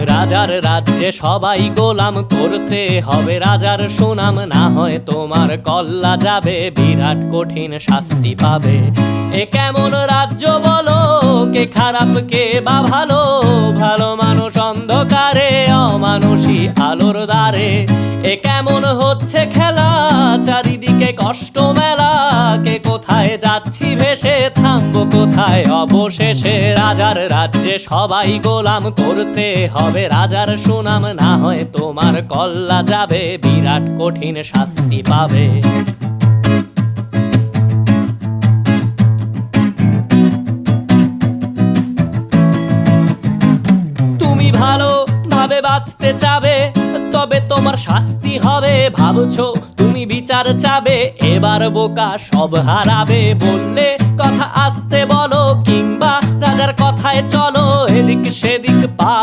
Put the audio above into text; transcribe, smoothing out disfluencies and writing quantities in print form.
রাজার রাজ্যে সবাই গোলাম, করতে হবে রাজার সুনাম, না হয় তোমার কল্লা যাবে, বিরাট কঠিন শাস্তি পাবে। এ কেমন রাজ্য বলো, কে খারাপ কে বা ভালো, ভালো মানুষ অন্ধকারে, অমানুষী আলোর দ্বারে। এ কেমন হচ্ছে খেলা, চারিদিকে কষ্ট মেলা, কে কোথায় যাচ্ছি ভেসে, থামবো কোথায় অবশেষে। রাজার রাজ্যে সবাই গোলাম, করতে হবে রাজার সুনাম, না হয় তোমার কল্লা যাবে, বিরাট কঠিন শাস্তি পাবে। তুমি ভালো ভাবে বাঁচতে চাবে, তবে তোমার শাস্তি হবে। ভাবছো তুমি বিচার চাবে, এবার বোকা সব হারাবে। বললে কথা আসতে বলো, কিংবা রাজার কথায় চলো, এদিক সেদিক পা